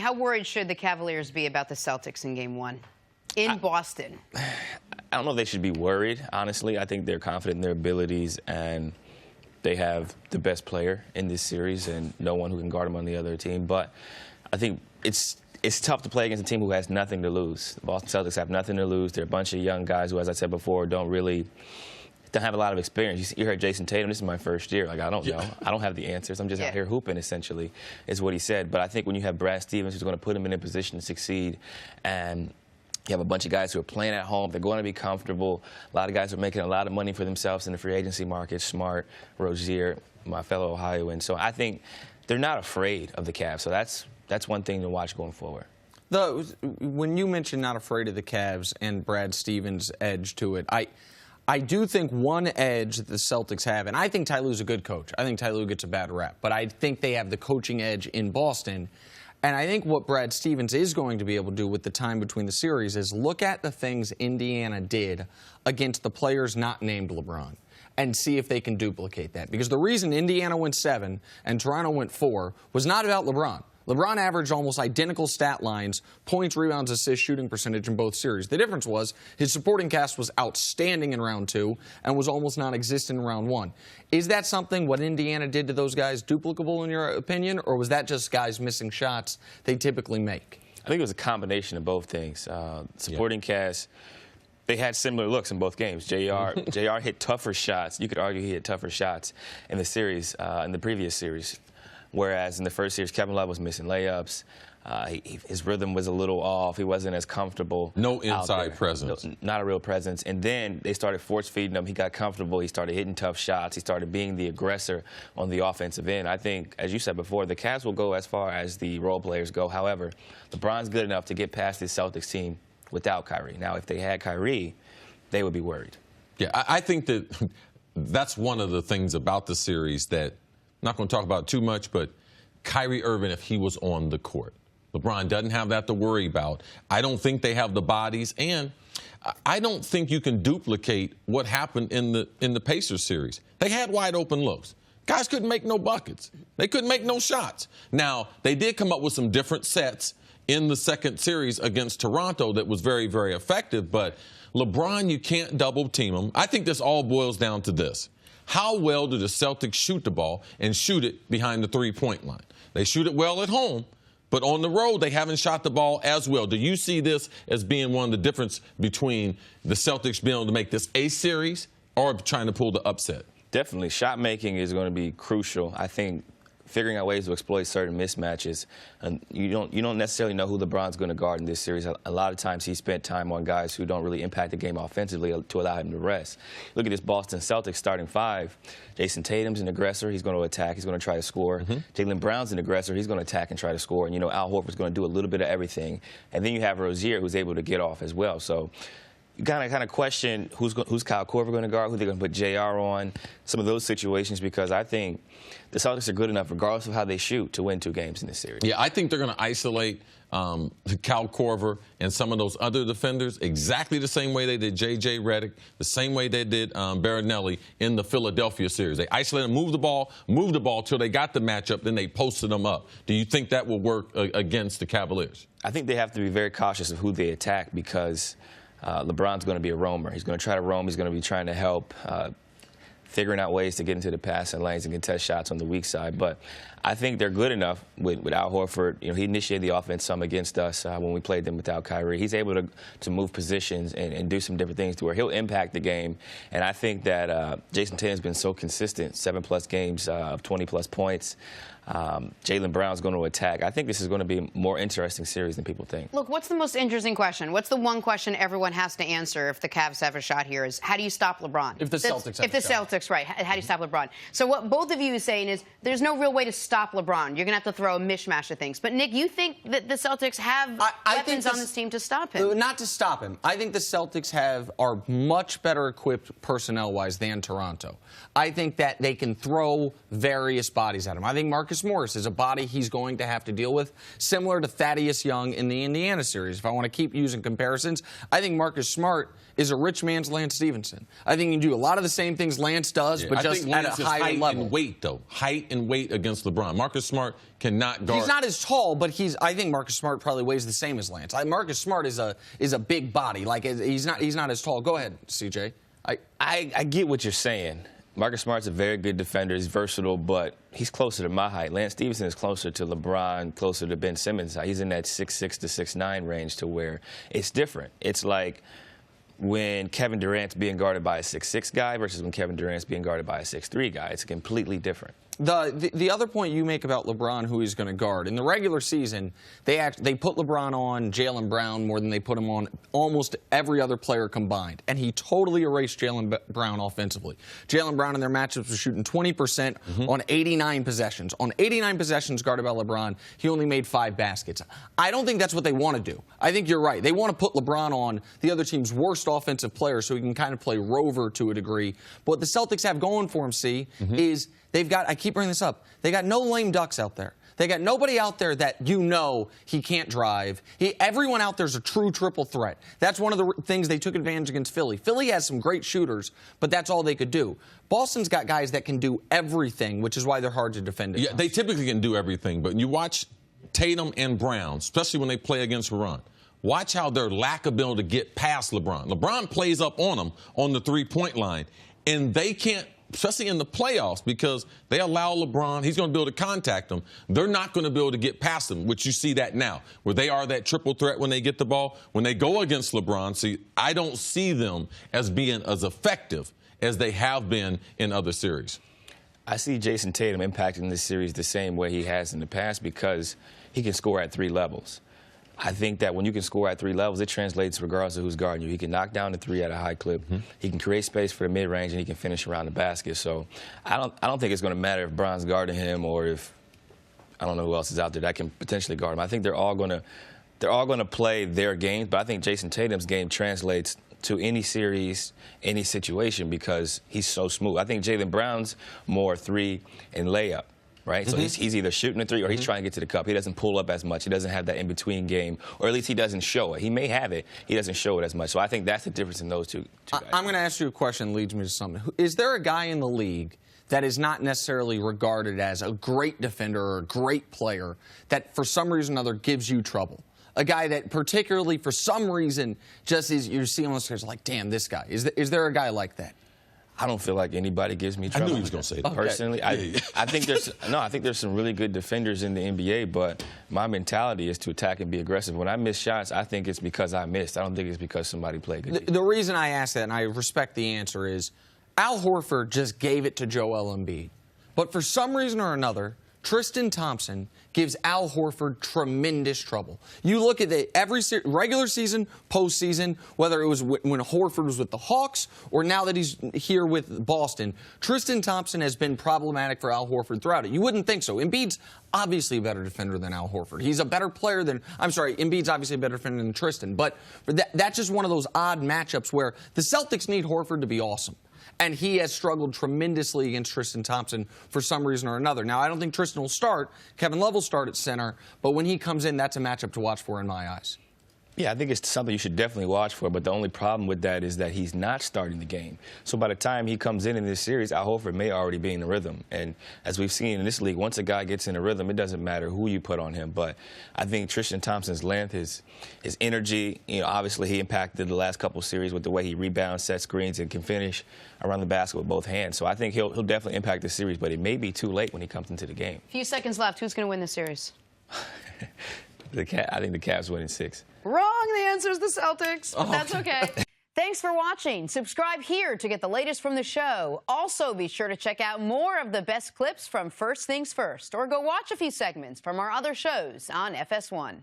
How worried should the Cavaliers be about the Celtics in Game 1 in Boston? I don't know if they should be worried, honestly. I think they're confident in their abilities, and they have the best player in this series and no one who can guard them on the other team. But I think it's tough to play against a team who has nothing to lose. The Boston Celtics have nothing to lose. They're a bunch of young guys who, as I said before, don't have a lot of experience. You heard Jason Tatum, this is my first year. Like, I don't know. I don't have the answers. I'm just out here hooping, essentially, is what he said. But I think when you have Brad Stevens, who's going to put him in a position to succeed, and you have a bunch of guys who are playing at home, they're going to be comfortable. A lot of guys are making a lot of money for themselves in the free agency market. Smart, Rozier, my fellow Ohioan. So I think they're not afraid of the Cavs. So that's one thing to watch going forward. When you mentioned not afraid of the Cavs and Brad Stevens' edge to it, I do think one edge that the Celtics have, and I think Ty Lue's a good coach. I think Ty Lue gets a bad rap, but I think they have the coaching edge in Boston. And I think what Brad Stevens is going to be able to do with the time between the series is look at the things Indiana did against the players not named LeBron and see if they can duplicate that. Because the reason Indiana went 7 and Toronto went 4 was not about LeBron. LeBron averaged almost identical stat lines, points, rebounds, assists, shooting percentage in both series. The difference was his supporting cast was outstanding in round 2 and was almost non-existent in round 1. Is that something what Indiana did to those guys duplicable in your opinion, or was that just guys missing shots they typically make? I think it was a combination of both things. Supporting cast, they had similar looks in both games. JR hit tougher shots. You could argue he hit tougher shots in the series, in the previous series. Whereas in the first series, Kevin Love was missing layups. His rhythm was a little off. He wasn't as comfortable. No inside presence. No, not a real presence. And then they started force-feeding him. He got comfortable. He started hitting tough shots. He started being the aggressor on the offensive end. I think, as you said before, the Cavs will go as far as the role players go. However, LeBron's good enough to get past this Celtics team without Kyrie. Now, if they had Kyrie, they would be worried. Yeah, I think that's one of the things about the series that I'm not going to talk about too much, but Kyrie Irving, if he was on the court. LeBron doesn't have that to worry about. I don't think they have the bodies, and I don't think you can duplicate what happened in the Pacers series. They had wide open looks. Guys couldn't make no buckets. They couldn't make no shots. Now, they did come up with some different sets in the second series against Toronto that was very, very effective, but LeBron, you can't double team him. I think this all boils down to this. How well do the Celtics shoot the ball and shoot it behind the three-point line? They shoot it well at home, but on the road they haven't shot the ball as well. Do you see this as being one of the difference between the Celtics being able to make this a series or trying to pull the upset? Definitely. Shot making is going to be crucial. I think figuring out ways to exploit certain mismatches. And you don't necessarily know who LeBron's going to guard in this series. A lot of times he spent time on guys who don't really impact the game offensively to allow him to rest. Look at this Boston Celtics starting 5. Jason Tatum's an aggressor. He's going to attack. He's going to try to score. Jaylen Brown's an aggressor. He's going to attack and try to score. And, Al Horford's going to do a little bit of everything. And then you have Rozier, who's able to get off as well. So you kind of question who's Kyle Korver going to guard, who they're going to put JR on, some of those situations, because I think the Celtics are good enough, regardless of how they shoot, to win 2 games in this series. Yeah, I think they're going to isolate Kyle Korver and some of those other defenders exactly the same way they did J.J. Redick, the same way they did Barinelli in the Philadelphia series. They isolated them, moved the ball till they got the matchup, then they posted them up. Do you think that will work against the Cavaliers? I think they have to be very cautious of who they attack, because LeBron's going to be a roamer. He's going to try to roam. He's going to be trying to help, figuring out ways to get into the passing lanes and contest shots on the weak side. But I think they're good enough with Al Horford. He initiated the offense some against us when we played them without Kyrie. He's able to move positions and do some different things to where he'll impact the game. And I think that Jason Tatum's been so consistent, 7+ games of 20+ points. Jaylen Brown's going to attack. I think this is going to be a more interesting series than people think. Look, what's the most interesting question? What's the one question everyone has to answer if the Cavs have a shot here is, how do you stop LeBron? If the Celtics have a shot. Celtics, right. How do you stop LeBron? So what both of you are saying is there's no real way to stop LeBron. You're going to have to throw a mishmash of things. But, Nick, you think that the Celtics have weapons on this team to stop him? Not to stop him. I think the Celtics are much better equipped personnel-wise than Toronto. I think that they can throw various bodies at him. I think Marc Marcus Morris is a body he's going to have to deal with, similar to Thaddeus Young in the Indiana series. If I want to keep using comparisons, I think Marcus Smart is a rich man's Lance Stevenson. I think he can do a lot of the same things Lance does, but just at a higher level. Height and weight, though. Height and weight against LeBron. Marcus Smart cannot guard. He's not as tall, but I think Marcus Smart probably weighs the same as Lance. Marcus Smart is a big body. Like, he's not as tall. Go ahead, CJ. I get what you're saying. Marcus Smart's a very good defender. He's versatile, but he's closer to my height. Lance Stevenson is closer to LeBron, closer to Ben Simmons' height. He's in that 6'6" to 6'9" range, to where it's different. It's like when Kevin Durant's being guarded by a 6'6" guy versus when Kevin Durant's being guarded by a 6'3" guy. It's completely different. The other point you make about LeBron, who he's going to guard, in the regular season, they put LeBron on Jaylen Brown more than they put him on almost every other player combined, and he totally erased Jaylen Brown offensively. Jaylen Brown in their matchups was shooting 20% on 89 possessions. On 89 possessions guarded by LeBron, he only made 5 baskets. I don't think that's what they want to do. I think you're right. They want to put LeBron on the other team's worst offensive player so he can kind of play rover to a degree. But what the Celtics have going for him, is they've got, I keep bringing this up, they got no lame ducks out there. They got nobody out there that he can't drive. Everyone out there is a true triple threat. That's one of the things they took advantage against Philly. Philly has some great shooters, but that's all they could do. Boston's got guys that can do everything, which is why they're hard to defend against. Yeah, they typically can do everything, but you watch Tatum and Brown, especially when they play against LeBron. Watch how their lack of ability to get past LeBron. LeBron plays up on them on the three-point line, and they can't, especially in the playoffs, because they allow LeBron, he's going to be able to contact them. They're not going to be able to get past them, which you see that now, where they are that triple threat when they get the ball. When they go against LeBron, see, I don't see them as being as effective as they have been in other series. I see Jason Tatum impacting this series the same way he has in the past because he can score at 3 levels. I think that when you can score at 3 levels, it translates regardless of who's guarding you. He can knock down the 3 at a high clip. He can create space for the mid-range, and he can finish around the basket. So I don't think it's going to matter if Bron's guarding him or if I don't know who else is out there that can potentially guard him. I think they're all going to play their games, but I think Jason Tatum's game translates to any series, any situation because he's so smooth. I think Jaylen Brown's more 3 and layup. Right? So he's either shooting a 3 or he's trying to get to the cup. He doesn't pull up as much. He doesn't have that in-between game, or at least he doesn't show it. He may have it. He doesn't show it as much. So I think that's the difference in those two guys. I'm going to ask you a question that leads me to something. Is there a guy in the league that is not necessarily regarded as a great defender or a great player that for some reason or another gives you trouble? A guy that particularly for some reason just is, you see him on the stairs like, damn, this guy. Is there a guy like that? I don't feel like anybody gives me trouble. I knew he was going to say that. Personally, Okay. I think there's some really good defenders in the NBA, but my mentality is to attack and be aggressive. When I miss shots, I think it's because I missed. I don't think it's because somebody played good. The reason I ask that, and I respect the answer, is Al Horford just gave it to Joel Embiid. But for some reason or another, Tristan Thompson gives Al Horford tremendous trouble. You look at every regular season, postseason, whether it was when Horford was with the Hawks or now that he's here with Boston, Tristan Thompson has been problematic for Al Horford throughout it. You wouldn't think so. Embiid's obviously a better defender than Al Horford. He's a better player than, Embiid's obviously a better defender than Tristan. But that's just one of those odd matchups where the Celtics need Horford to be awesome. And he has struggled tremendously against Tristan Thompson for some reason or another. Now, I don't think Tristan will start. Kevin Love will start at center. But when he comes in, that's a matchup to watch for in my eyes. Yeah, I think it's something you should definitely watch for, but the only problem with that is that he's not starting the game. So by the time he comes in this series, Al Horford may already be in the rhythm. And as we've seen in this league, once a guy gets in the rhythm, it doesn't matter who you put on him. But I think Tristan Thompson's length, his energy, obviously he impacted the last couple series with the way he rebounds, sets screens, and can finish around the basket with both hands. So I think he'll definitely impact the series, but it may be too late when he comes into the game. A few seconds left. Who's going to win this series? I think the Cavs win in 6. Wrong. The answer is the Celtics, but that's okay. Thanks for watching. Subscribe here to get the latest from the show. Also, be sure to check out more of the best clips from First Things First, or go watch a few segments from our other shows on FS1.